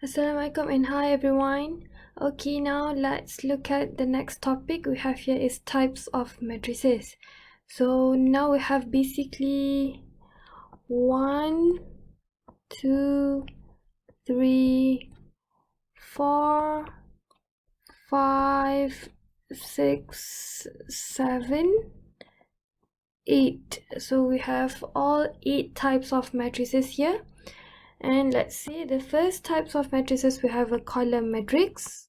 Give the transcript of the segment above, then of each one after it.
Assalamualaikum and hi everyone. Okay, now let's look at the next topic we have here is types of matrices. So now we have basically 1, 2, 3, 4, 5, 6, 7, 8. So we have all 8 types of matrices here. And let's see, the first types of matrices we have a column matrix,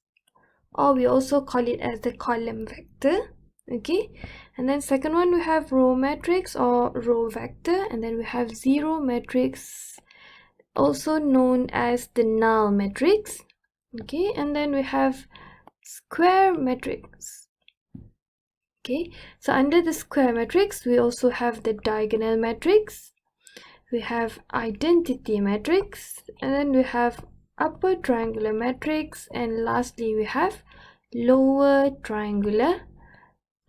or we also call it as the column vector. Okay, and then second one we have row matrix or row vector, and then we have zero matrix, also known as the null matrix. Okay, and then we have square matrix. Okay, so under the square matrix we also have the diagonal matrix, we have identity matrix, and then we have upper triangular matrix, and lastly we have lower triangular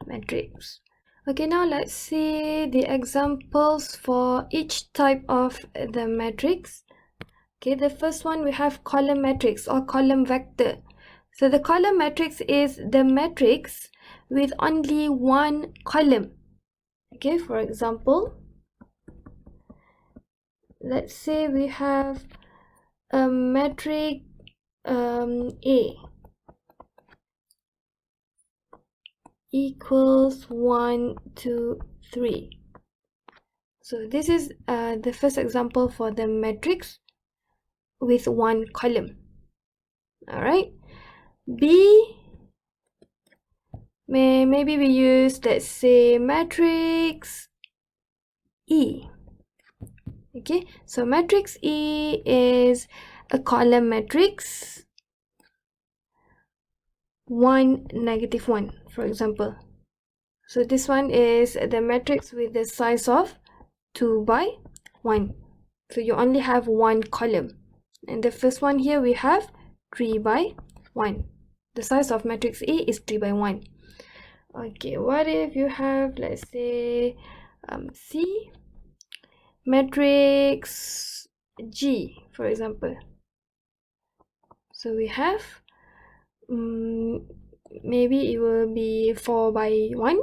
matrix. Okay, now let's see the examples for each type of the matrix. Okay, the first one we have column matrix or column vector. So the column matrix is the matrix with only one column. Okay, for example, let's say we have a matrix A equals 1, 2, 3. So this is the first example for the matrix with one column. Alright, B, maybe we use, let's say, matrix E. Okay, so matrix E is a column matrix 1, -1, for example. So this one is the matrix with the size of 2 by 1. So you only have one column. And the first one here we have 3 by 1. The size of matrix A is 3 by 1. Okay, what if you have, let's say, C, matrix G, for example. So we have maybe it will be 4 by 1.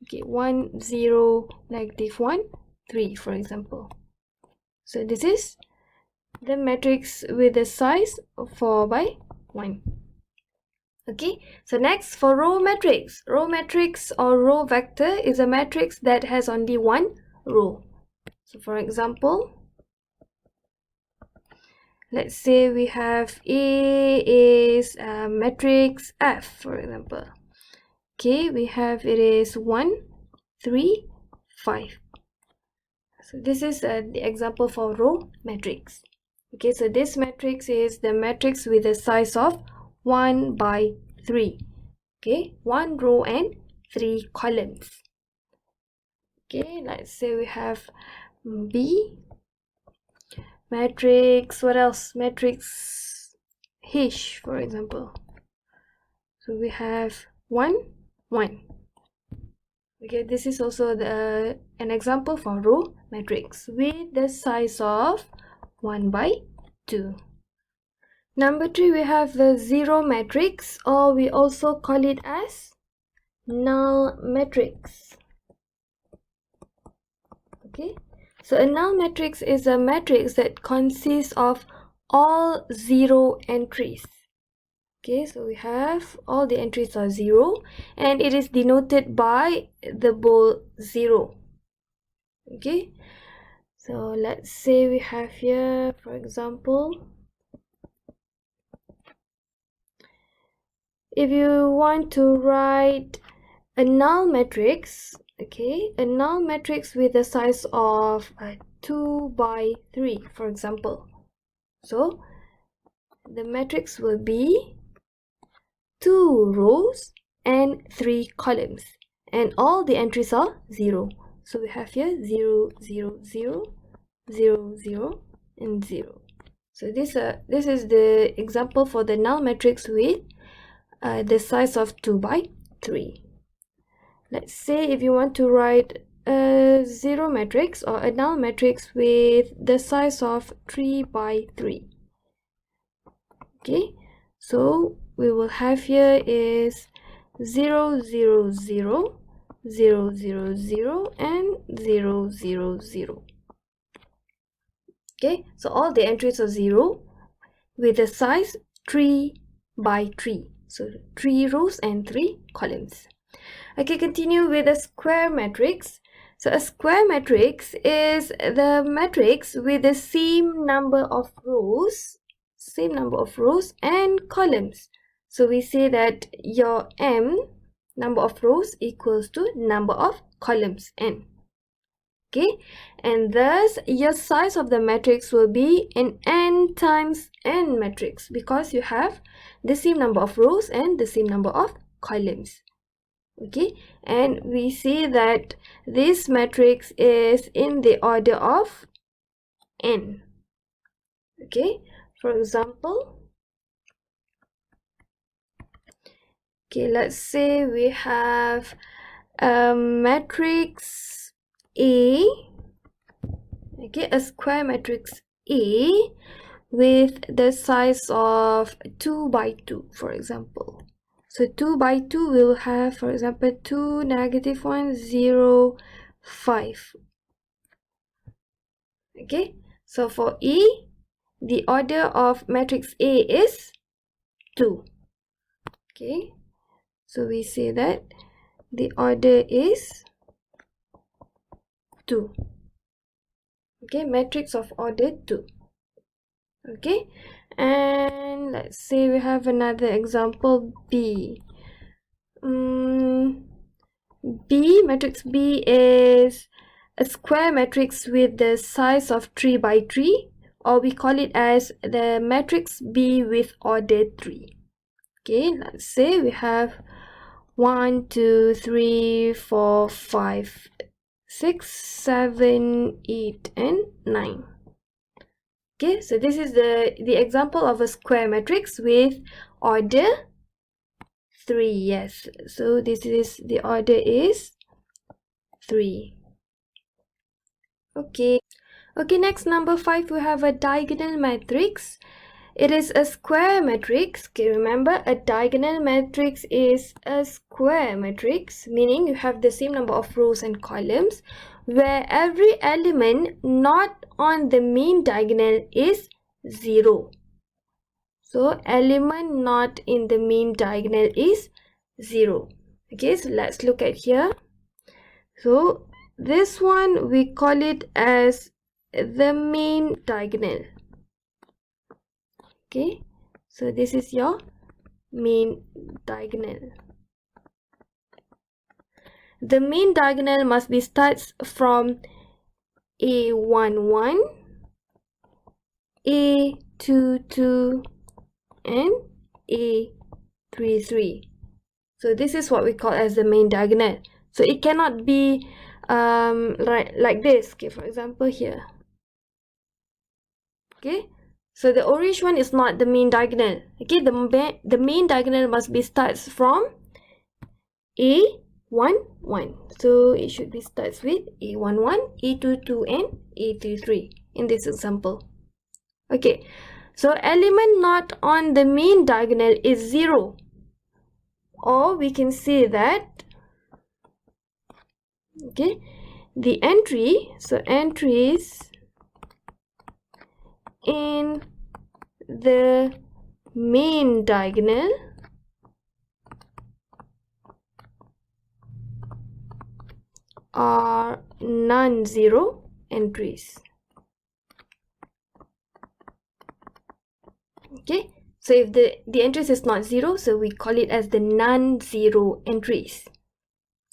Okay, 1, 0, -1, 3, for example. So this is the matrix with the size of 4 by 1. Okay, so next for row matrix. Row matrix or row vector is a matrix that has only one row. So for example, let's say we have A is matrix F, for example. Okay, we have it is 1, 3, 5. So this is the example for row matrix. Okay, so this matrix is the matrix with the size of 1 by 3. Okay, 1 row and 3 columns. Okay, let's say we have B, matrix, what else? Matrix H, for example. So we have 1, 1. Okay, this is also an example for row matrix with the size of 1 by 2. Number 3, we have the zero matrix, or we also call it as null matrix. Okay, so a null matrix is a matrix that consists of all 0 entries. Okay, so we have all the entries are 0 and it is denoted by the bold 0. Okay, so let's say we have here, for example, if you want to write a null matrix, okay, a null matrix with a size of 2 by 3, for example. So the matrix will be 2 rows and 3 columns, and all the entries are 0. So we have here 0, 0, 0, 0, 0, and 0. So this is the example for the null matrix with the size of 2 by 3. Let's say if you want to write a zero matrix or a null matrix with the size of 3 by 3. Okay, so we will have here is 0 0 0 0 0 0 and 0 0 0. Okay, so all the entries are 0 with a size 3 by 3, so 3 rows and 3 columns. Okay, continue with a square matrix. So a square matrix is the matrix with the same number of rows and columns. So we say that your m number of rows equals to number of columns n. Okay, and thus your size of the matrix will be an n times n matrix because you have the same number of rows and the same number of columns. Okay, and we see that this matrix is in the order of n. Okay, for example, okay, let's say we have a matrix A, okay, a square matrix A with the size of 2 by 2, for example. So 2 by 2 will have, for example, 2, -1, 0, 5. Okay, so for E, the order of matrix A is 2. Okay, so we say that the order is 2. Okay, matrix of order 2. Okay, and let's say we have another example, B. Matrix B is a square matrix with the size of 3 by 3, or we call it as the matrix B with order 3. Okay, let's say we have 1 2 3 4 5 6 7 8 and 9. Okay, so this is the example of a square matrix with order 3. Yes, so this is the order is 3. Okay, next, number 5, we have a diagonal matrix. It is a square matrix. Okay, remember, a diagonal matrix is a square matrix, meaning you have the same number of rows and columns, where every element not on the main diagonal is 0. So element not in the main diagonal is 0. Okay, so let's look at here. So this one we call it as the main diagonal. Okay, so this is your main diagonal. The main diagonal must be starts from A11, A22 and A33. So this is what we call as the main diagonal. So it cannot be like this. Okay, for example here. Okay, so the orange one is not the main diagonal. Okay, the main diagonal must be starts from A11. So it should be starts with A11, A22 and A33 in this example. Okay, so element not on the main diagonal is 0. Or we can say that, okay, the entry, so entries in the main diagonal are non-zero entries. Okay, so if the entries is not 0, so we call it as the non-zero entries.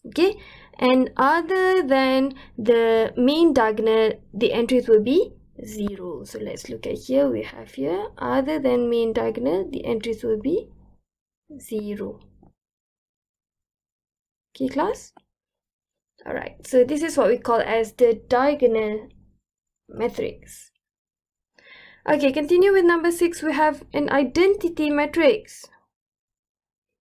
Okay, and other than the main diagonal, the entries will be 0. So let's look at here. We have here, other than main diagonal, the entries will be 0. Okay, class? Alright, so this is what we call as the diagonal matrix. Okay, continue with number 6. We have an identity matrix.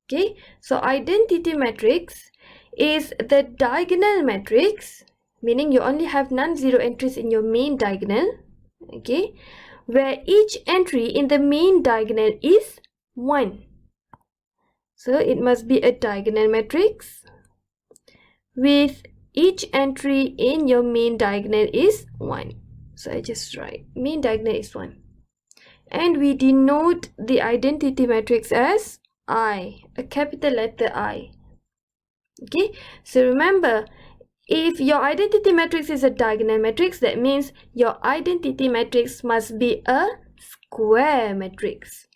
Okay, so identity matrix is the diagonal matrix, meaning you only have non-zero entries in your main diagonal, okay, where each entry in the main diagonal is 1. So it must be a diagonal matrix with each entry in your main diagonal is 1. So I just write main diagonal is 1. And we denote the identity matrix as I, a capital letter I. Okay, so remember, if your identity matrix is a diagonal matrix, that means your identity matrix must be a square matrix.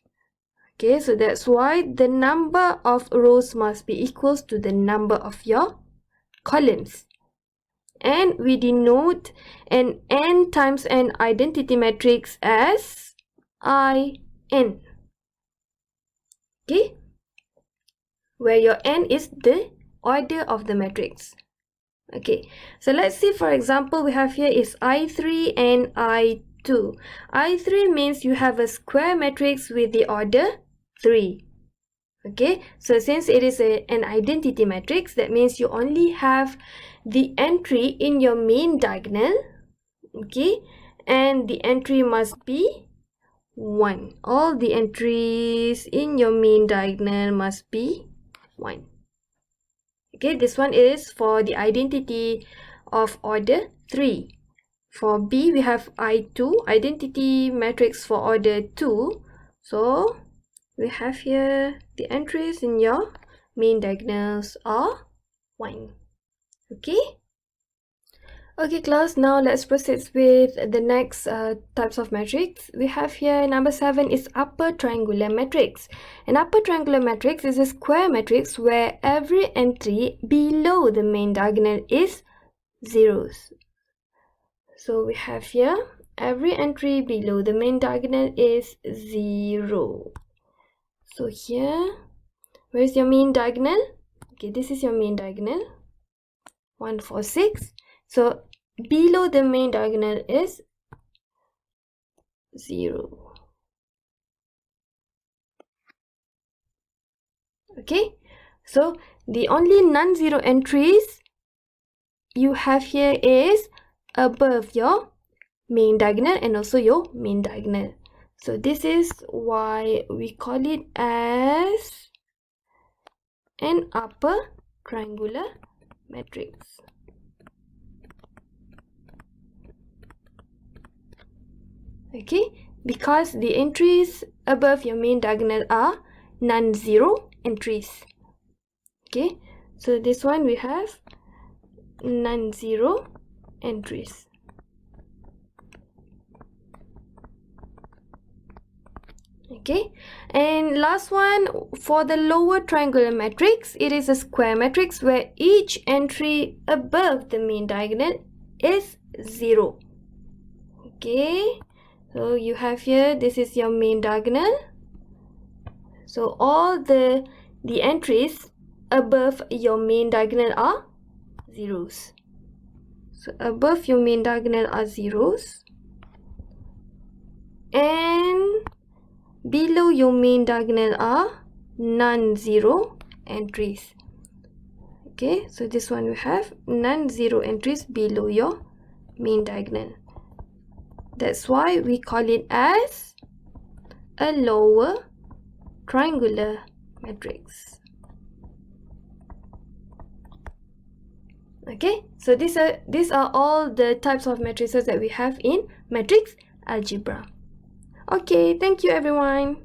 Okay, so that's why the number of rows must be equals to the number of your columns. And we denote an n times n identity matrix as IN. Okay, where your n is the order of the matrix. Okay, so let's see, for example, we have here is I3 and I2. I3 means you have a square matrix with the order 3. Okay, so since it is an identity matrix, that means you only have the entry in your main diagonal. Okay, and the entry must be 1. All the entries in your main diagonal must be 1. Okay, this one is for the identity of order 3. For B, we have I2, identity matrix for order 2. So we have here the entries in your main diagonals are 1. Okay. Okay class, now let's proceed with the next types of matrix. We have here number 7 is upper triangular matrix. An upper triangular matrix is a square matrix where every entry below the main diagonal is zeros. So we have here every entry below the main diagonal is 0. So here, where is your main diagonal? Okay, this is your main diagonal, 1, 4, 6. So below the main diagonal is 0. Okay, so the only non-zero entries you have here is above your main diagonal and also your main diagonal. So this is why we call it as an upper triangular matrix. Okay, because the entries above your main diagonal are non-zero entries. Okay, so this one we have non-zero entries. Okay, and last one, for the lower triangular matrix, it is a square matrix where each entry above the main diagonal is 0. Okay, so you have here, this is your main diagonal. So all the entries above your main diagonal are zeros. So above your main diagonal are zeros, and below your main diagonal are non-zero entries. Okay, so this one we have non-zero entries below your main diagonal. That's why we call it as a lower triangular matrix. Okay, so these are all the types of matrices that we have in matrix algebra. Okay, thank you everyone.